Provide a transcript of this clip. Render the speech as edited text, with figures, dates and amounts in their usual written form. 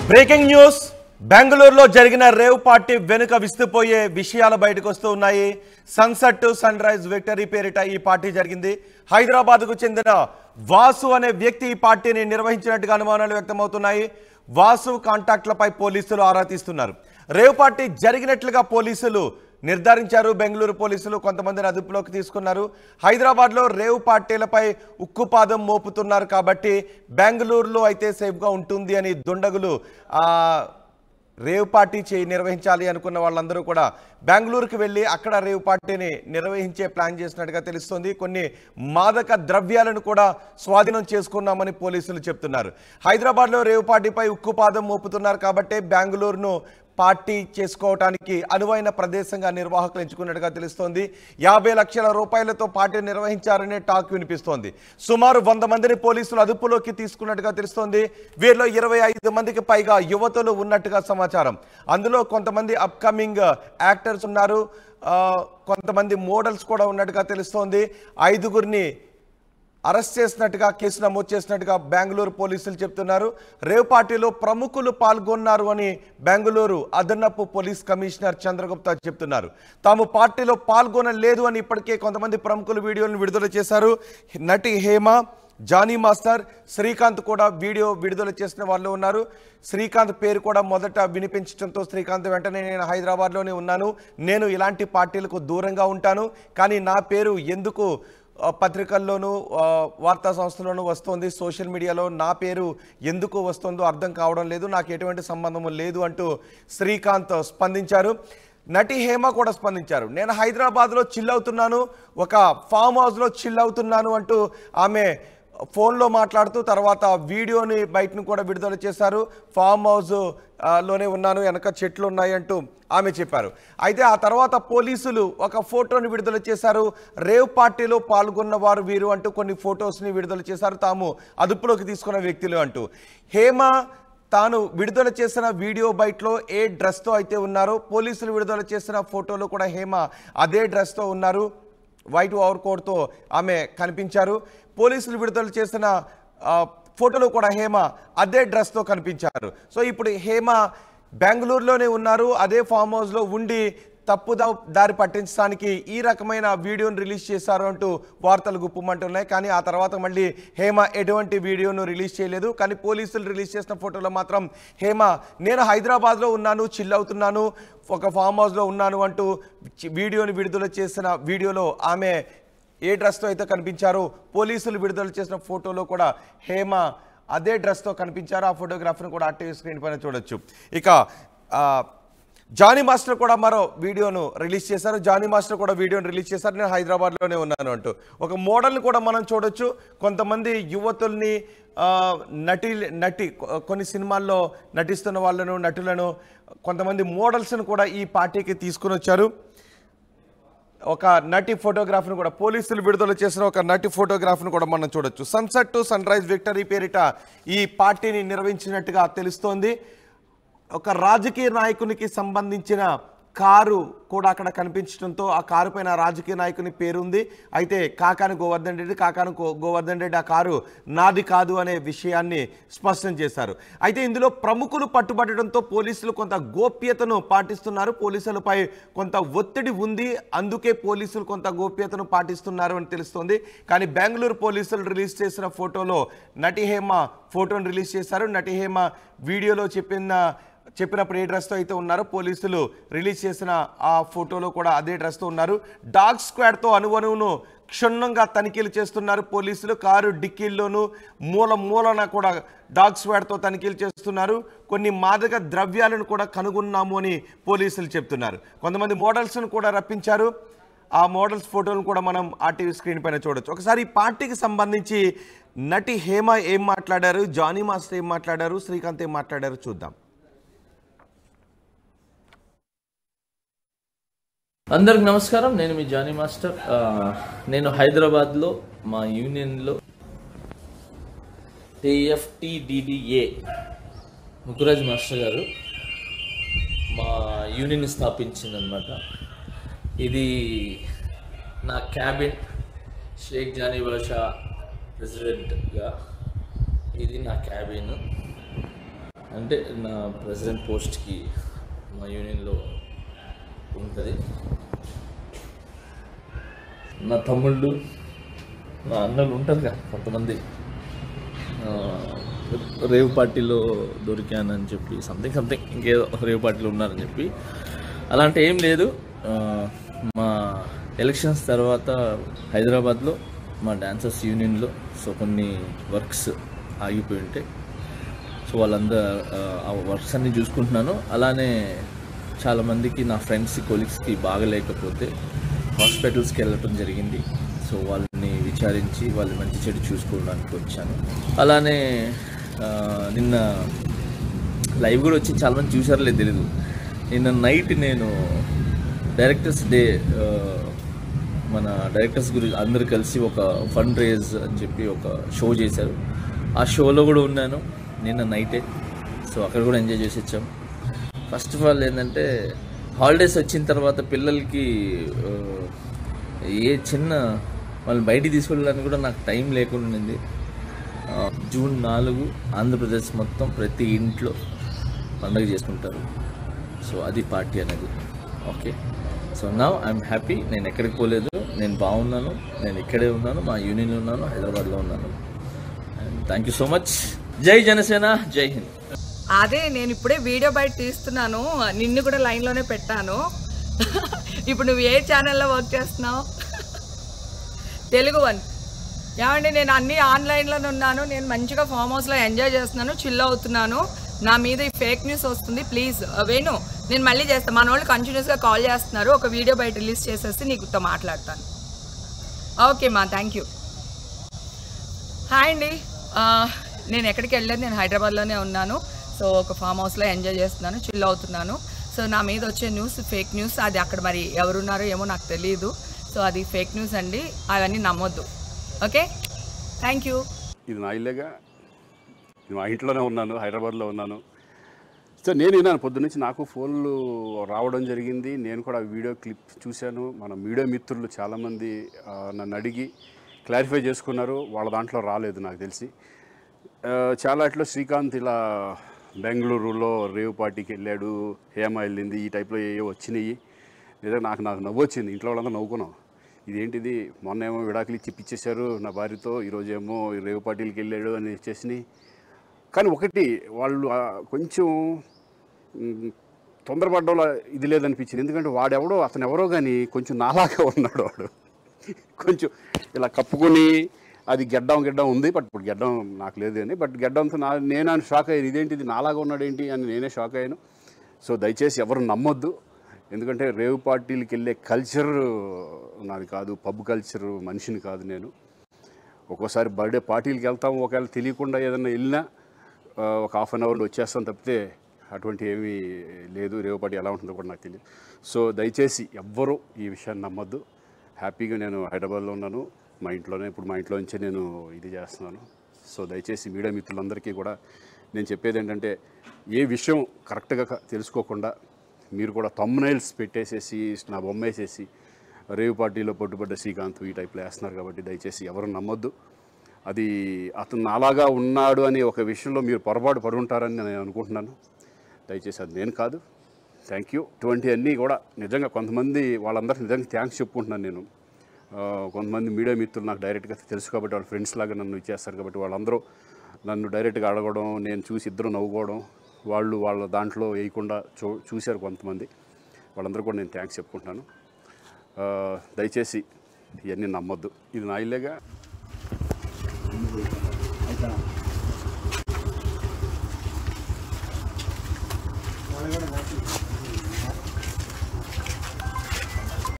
Breaking news బెంగళూరులో జరిగిన rave party వెనుక విస్తుపోయే విషయాలు బయటకు వస్తూ ఉన్నాయి. సన్సెట్ సన్ రైజ్ విక్టరీ పేరిట ఈ పార్టీ జరిగింది. హైదరాబాద్కు చెందిన వాసు అనే వ్యక్తి ఈ పార్టీని నిర్వహించినట్టుగా అనుమానాలు వ్యక్తమవుతున్నాయి. వాసు కాంటాక్ట్లపై పోలీసులు ఆరా తీస్తున్నారు. రేవ్ పార్టీ జరిగినట్లుగా పోలీసులు నిర్ధారించారు. బెంగళూరు పోలీసులు కొంతమందిని అదుపులోకి తీసుకున్నారు. హైదరాబాద్లో రేవ్ పార్టీలపై ఉక్కుపాదం మోపుతున్నారు కాబట్టి బెంగళూరులో అయితే సేఫ్గా ఉంటుంది అని దుండగులు రేవ్ పార్టీ నిర్వహించాలి అనుకున్న వాళ్ళందరూ కూడా బెంగళూరుకి వెళ్ళి అక్కడ రేవ్ పార్టీని నిర్వహించే ప్లాన్ చేసినట్టుగా తెలుస్తోంది. కొన్ని మాదక ద్రవ్యాలను కూడా స్వాధీనం చేసుకున్నామని పోలీసులు చెప్తున్నారు. హైదరాబాద్లో రేవ్ పార్టీపై ఉక్కుపాదం మోపుతున్నారు కాబట్టి బెంగళూరును పార్టీ చేసుకోవడానికి అనువైన ప్రదేశంగా నిర్వాహకులు ఎంచుకున్నట్టుగా తెలుస్తోంది. 50 లక్షల రూపాయలతో పార్టీ నిర్వహించారనే టాక్ వినిపిస్తోంది. సుమారు 100 మందిని పోలీసులు అదుపులోకి తీసుకున్నట్టుగా తెలుస్తోంది. వీరిలో 25 మందికి పైగా యువతులు ఉన్నట్టుగా సమాచారం. అందులో కొంతమంది అప్కమింగ్ యాక్టర్స్ ఉన్నారు, కొంతమంది మోడల్స్ కూడా ఉన్నట్టుగా తెలుస్తోంది. 5గురిని అరెస్ట్ చేసినట్టుగా, కేసు నమోదు చేసినట్టుగా బెంగళూరు పోలీసులు చెప్తున్నారు. రేవ్ పార్టీలో ప్రముఖులు పాల్గొన్నారు అని బెంగళూరు అదనపు పోలీస్ కమిషనర్ చంద్రగుప్తా చెప్తున్నారు. తాము పార్టీలో పాల్గొనలేదు అని ఇప్పటికే కొంతమంది ప్రముఖులు వీడియోలను విడుదల చేశారు. నటి హేమ, జానీ మాస్టర్, శ్రీకాంత్ కూడా వీడియో విడుదల చేసిన వాళ్ళు ఉన్నారు. శ్రీకాంత్ పేరు కూడా మొదట వినిపించడంతో శ్రీకాంత్ వెంటనే నేను హైదరాబాద్లోనే ఉన్నాను, నేను ఇలాంటి పార్టీలకు దూరంగా ఉంటాను, కానీ నా పేరు ఎందుకు పత్రికల్లోనూ వార్తా సంస్థలోనూ వస్తుంది, సోషల్ మీడియాలో నా పేరు ఎందుకు వస్తుందో అర్థం కావడం లేదు, నాకు ఎటువంటి సంబంధం లేదు అంటూ శ్రీకాంత్ స్పందించారు. నటి హేమ కూడా స్పందించారు. నేను హైదరాబాద్లో చిల్ అవుతున్నాను, ఒక ఫామ్ హౌస్లో చిల్ అవుతున్నాను అంటూ ఆమె ఫోన్లో మాట్లాడుతూ తర్వాత వీడియోని బయటను కూడా విడుదల చేశారు. ఫామ్ హౌస్ లోనే ఉన్నాను, వెనక చెట్లు ఉన్నాయి అంటూ ఆమె చెప్పారు. అయితే ఆ తర్వాత పోలీసులు ఒక ఫోటోని విడుదల చేశారు. రేవ్ పార్టీలో పాల్గొన్న వారు వీరు అంటూ కొన్ని ఫొటోస్ని విడుదల చేశారు, తాము అదుపులోకి తీసుకున్న వ్యక్తులు అంటూ. హేమ తాను విడుదల చేసిన వీడియో బయటలో ఏ డ్రెస్తో అయితే ఉన్నారో, పోలీసులు విడుదల చేసిన ఫోటోలో కూడా హేమ అదే డ్రెస్తో ఉన్నారు, వైట్ ఓవర్ కోట్తో ఆమె కనిపించారు. పోలీసులు విడుదల చేసిన ఫోటోలో కూడా హేమ అదే డ్రెస్తో కనిపించారు. సో ఇప్పుడు హేమ బెంగళూరులోనే ఉన్నారు, అదే ఫామ్ హౌస్లో ఉండి దారి పట్టించడానికి ఈ రకమైన వీడియోను రిలీజ్ చేశారు అంటూ వార్తలు గుప్పమంటున్నాయి. కానీ ఆ తర్వాత మళ్ళీ హేమ ఎటువంటి వీడియోను రిలీజ్ చేయలేదు. కానీ పోలీసులు రిలీజ్ చేసిన ఫోటోలో మాత్రం హేమ నేను హైదరాబాద్లో ఉన్నాను, చిల్ అవుతున్నాను, ఒక ఫామ్ హౌస్లో ఉన్నాను అంటూ వీడియోని విడుదల చేసిన వీడియోలో ఆమె ఏ డ్రెస్తో అయితే కనిపించారో పోలీసులు విడుదల చేసిన ఫోటోలో కూడా హేమ అదే డ్రెస్తో కనిపించారు. ఆ ఫోటోగ్రాఫర్ని కూడా ఆర్టీవీ స్క్రీన్ పైన చూడొచ్చు. ఇక జానీ మాస్టర్ కూడా మరో వీడియోను రిలీజ్ చేశారు. జానీ మాస్టర్ కూడా వీడియోను రిలీజ్ చేశారు, నేను హైదరాబాద్లోనే ఉన్నాను అంటూ. ఒక మోడల్ని కూడా మనం చూడొచ్చు. కొంతమంది యువతుల్ని నటి కొన్ని సినిమాల్లో నటిస్తున్న వాళ్ళను, నటులను, కొంతమంది మోడల్స్ను కూడా ఈ పార్టీకి తీసుకుని వచ్చారు. ఒక నటి ఫోటోగ్రాఫ్ను కూడా పోలీసులు విడుదల చేసిన ఒక నటి ఫోటోగ్రాఫ్ను కూడా మనం చూడొచ్చు. సన్సెట్ సన్ రైజ్ విక్టరీ పేరిట ఈ పార్టీని నిర్వహించినట్టుగా తెలుస్తోంది. ఒక రాజకీయ నాయకునికి సంబంధించిన కారు కూడా అక్కడ కనిపించడంతో ఆ కారు పైన రాజకీయ నాయకుని పేరుంది. అయితే కాకాని గోవర్ధన్ రెడ్డి ఆ కారు నాది కాదు అనే విషయాన్ని స్పష్టం చేశారు. అయితే ఇందులో ప్రముఖులు పట్టుబట్టడంతో పోలీసులు కొంత గోప్యతను పాటిస్తున్నారు, పోలీసులపై కొంత ఒత్తిడి ఉంది, అందుకే పోలీసులు కొంత గోప్యతను పాటిస్తున్నారు అని తెలుస్తోంది. కానీ బెంగళూరు పోలీసులు రిలీజ్ చేసిన ఫోటోలో నటి హేమ ఫోటోను రిలీజ్ చేశారు. నటి హేమ వీడియోలో చెప్పినప్పుడు ఏ డ్రెస్తో అయితే ఉన్నారో పోలీసులు రిలీజ్ చేసిన ఆ ఫోటోలో కూడా అదే డ్రెస్తో ఉన్నారు. డాగ్ స్క్వాడ్తో అణువణువును క్షుణ్ణంగా తనిఖీలు చేస్తున్నారు పోలీసులు. కారు డిక్కీల్లోనూ మూలన కూడా డాగ్ స్క్వాడ్తో తనిఖీలు చేస్తున్నారు. కొన్ని మాదక ద్రవ్యాలను కూడా కనుగొన్నాము అని పోలీసులు చెప్తున్నారు. కొంతమంది మోడల్స్ను కూడా రప్పించారు. ఆ మోడల్స్ ఫోటోలను కూడా మనం ఆర్టీవీ స్క్రీన్ పైన చూడొచ్చు. ఒకసారి ఈ పార్టీకి సంబంధించి నటి హేమ ఏం మాట్లాడారు, జానీ మాస్టర్ ఏం మాట్లాడారు, శ్రీకాంత్ ఏం మాట్లాడారు చూద్దాం. అందరికి నమస్కారం, నేను మీ జానీ మాస్టర్. నేను హైదరాబాద్లో మా యూనియన్లో AFTDDA ముకురాజ్ మాస్టర్ గారు మా యూనియన్ స్థాపించిందనమాట. ఇది నా క్యాబిన్, షేక్ జానీ బాషా ప్రెసిడెంట్గా ఇది నా క్యాబిన్. అంటే నా ప్రెసిడెంట్ పోస్ట్కి మా యూనియన్లో ఉంటుంది. నా తమ్ముళ్ళు, నా అన్నలు ఉంటారు కదా కొంతమంది, రేవ్ పార్టీలో దొరికానని చెప్పి సంథింగ్ ఇంకేదో రేవ్ పార్టీలో ఉన్నారని చెప్పి. అలాంటి ఏం లేదు. మా ఎలక్షన్స్ తర్వాత హైదరాబాద్లో మా డాన్సర్స్ యూనియన్లో కొన్ని వర్క్స్ ఆగిపోయి ఉంటాయి. సో వాళ్ళందరూ ఆ వర్క్స్ అన్నీ చూసుకుంటున్నాను. అలానే చాలామందికి నా ఫ్రెండ్స్ కొలీగ్స్కి బాగలేకపోతే హాస్పిటల్స్కి వెళ్ళటం జరిగింది. సో వాళ్ళని విచారించి వాళ్ళు మంచి చెడు చూసుకోవడానికి వచ్చాను. అలానే నిన్న లైవ్ కూడా వచ్చి చాలామంది చూసారో లేదు తెలీదు. నిన్న నైట్ నేను డైరెక్టర్స్ డే, మన డైరెక్టర్స్ గురించి అందరూ కలిసి ఒక ఫండ్ రేజ్ అని చెప్పి ఒక షో చేశారు. ఆ షోలో కూడా ఉన్నాను నిన్న నైటే. సో అక్కడ కూడా ఎంజాయ్ చేసి వచ్చాం. ఫస్ట్ ఆఫ్ ఆల్ ఏంటంటే హాలిడేస్ వచ్చిన తర్వాత పిల్లలకి ఏ చిన్న వాళ్ళని బయటికి తీసుకెళ్ళడానికి కూడా నాకు టైం లేకుండా ఉంది. జూన్ 4 ఆంధ్రప్రదేశ్ మొత్తం ప్రతి ఇంట్లో పండుగ చేసుకుంటారు. సో అది పార్టీ అనేది. Okay, so now I'm happy. నేను ఎక్కడికి పోలేదు, నేను బాగున్నాను, నేను ఇక్కడే ఉన్నాను, మా యూనియన్లో ఉన్నాను, హైదరాబాద్లో ఉన్నాను. And thank you so much. జై జనసేన, జై హింద్. అదే నేను ఇప్పుడే వీడియో బయట తీస్తున్నాను, నిన్ను కూడా లైన్లోనే పెట్టాను. ఇప్పుడు నువ్వు ఏ ఛానల్లో వర్క్ చేస్తున్నావు? తెలుగు వన్. ఏమండి, నేను అన్నీ ఆన్లైన్లోనే ఉన్నాను, నేను మంచిగా ఫామ్ హౌస్లో ఎంజాయ్ చేస్తున్నాను, చిల్ అవుతున్నాను. నా మీద ఈ ఫేక్ న్యూస్ వస్తుంది, ప్లీజ్ వేణు నేను మళ్ళీ చేస్తాను. మన వాళ్ళు కంటిన్యూస్గా కాల్ చేస్తున్నారు, ఒక వీడియో బయట రిలీజ్ చేసేసి నీకుతో మాట్లాడతాను. ఓకే మా, థ్యాంక్ యూ. హాయ్ అండి, నేను ఎక్కడికి వెళ్ళలేదు, నేను హైదరాబాద్లోనే ఉన్నాను. సో ఒక ఫామ్ హౌస్లో ఎంజాయ్ చేస్తున్నాను, చిల్ అవుతున్నాను. సో నా మీద వచ్చే న్యూస్ ఫేక్ న్యూస్, అది అక్కడ మరి ఎవరున్నారో ఏమో నాకు తెలియదు. సో అది ఫేక్ న్యూస్ అండి, అవన్నీ నమ్మొద్దు. Okay, thank you. ఇది నా ఇల్లేగా, మా ఇంట్లోనే ఉన్నాను, హైదరాబాద్లో ఉన్నాను. సో నేను విన్నాను పొద్దున్నుంచి, నాకు ఫోన్లు రావడం జరిగింది. నేను కూడా వీడియో క్లిప్ చూశాను. మన మీడియా మిత్రులు చాలామంది నన్ను అడిగి క్లారిఫై చేసుకున్నారు. వాళ్ళ దాంట్లో రాలేదు నాకు తెలిసి. చాలా ఇట్లా శ్రీకాంత్ ఇలా బెంగళూరులో రేవ్ పార్టీకి వెళ్ళాడు, హేమ వెళ్ళింది, ఈ టైప్లో ఏవో వచ్చినాయి. నిజంగా నాకు నవ్వు వచ్చింది. ఇంట్లో వాళ్ళందరూ నవ్వుకున్నాం. ఇదేంటిది, మొన్న ఏమో విడాకులు ఇచ్చి పిచ్చేశారు నా భార్యతో, ఈరోజేమో రేవ్ పార్టీలకి వెళ్ళాడు అని వచ్చేసినాయి. కానీ ఒకటి, వాళ్ళు కొంచెం తొందరపడ్డంలో ఇది లేదనిపించింది. ఎందుకంటే వాడెవడో, అతను ఎవరో కానీ కొంచెం నాలాగా ఉన్నాడు. వాడు కొంచెం ఇలా కప్పుకొని, అది గెడ్డం ఉంది, బట్ ఇప్పుడు గెడ్డం నాకు లేదు అని, బట్ గెడ్డంతో నేను షాక్ అయ్యాను. ఇదేంటిది నాలాగా ఉన్నాడు ఏంటి అని నేనే షాక్ అయ్యాను. సో దయచేసి ఎవరు నమ్మొద్దు. ఎందుకంటే రేవ్ పార్టీలకి వెళ్ళే కల్చర్ నాది కాదు, పబ్ కల్చర్ మనిషిని కాదు నేను. ఒక్కోసారి బర్త్డే పార్టీలకి వెళ్తాము, ఒకవేళ తెలియకుండా ఏదైనా వెళ్ళినా ఒక హాఫ్ అన్ అవర్లో వచ్చేస్తాను తప్పితే అటువంటి ఏమీ లేదు. రేవ్ పార్టీ ఎలా ఉంటుందో కూడా నాకు తెలియదు. సో దయచేసి ఎవ్వరూ ఈ విషయాన్ని నమ్మొద్దు. హ్యాపీగా నేను హైదరాబాద్లో ఉన్నాను, మా ఇంట్లోనే. ఇప్పుడు మా ఇంట్లో నుంచే నేను ఇది చేస్తున్నాను. సో దయచేసి మీడియా మిత్రులందరికీ కూడా నేను చెప్పేది ఏంటంటే, ఏ విషయం కరెక్ట్గా తెలుసుకోకుండా మీరు కూడా థంబ్నైల్స్ పెట్టేసేసి, నా బొమ్మ వేసేసి రేవ్ పార్టీలో పట్టుబడ్డ శ్రీకాంత్ ఈ టైప్లో వేస్తున్నారు. కాబట్టి దయచేసి ఎవరు నమ్మొద్దు. అది అతను అలాగా ఉన్నాడు అని ఒక విషయంలో మీరు పొరపాటు పడి ఉంటారని నేను అనుకుంటున్నాను. దయచేసి అది నేను కాదు. Thank you. ఇటువంటి అన్నీ కూడా నిజంగా కొంతమంది వాళ్ళందరికీ నిజంగా థ్యాంక్స్ చెప్పుకుంటున్నాను నేను. కొంతమంది మీడియా మిత్రులు నాకు డైరెక్ట్గా తెలుసు కాబట్టి, వాళ్ళ ఫ్రెండ్స్ లాగా నన్ను ఇచ్చేస్తారు కాబట్టి, వాళ్ళందరూ నన్ను డైరెక్ట్గా అడగడం, నేను చూసి ఇద్దరు నవ్వుకోవడం, వాళ్ళు వాళ్ళ దాంట్లో వేయకుండా చూశారు కొంతమంది. వాళ్ళందరూ కూడా నేను థ్యాంక్స్ చెప్పుకుంటున్నాను. దయచేసి ఇవన్నీ నమ్మొద్దు. ఇది నా ఇల్లేగా.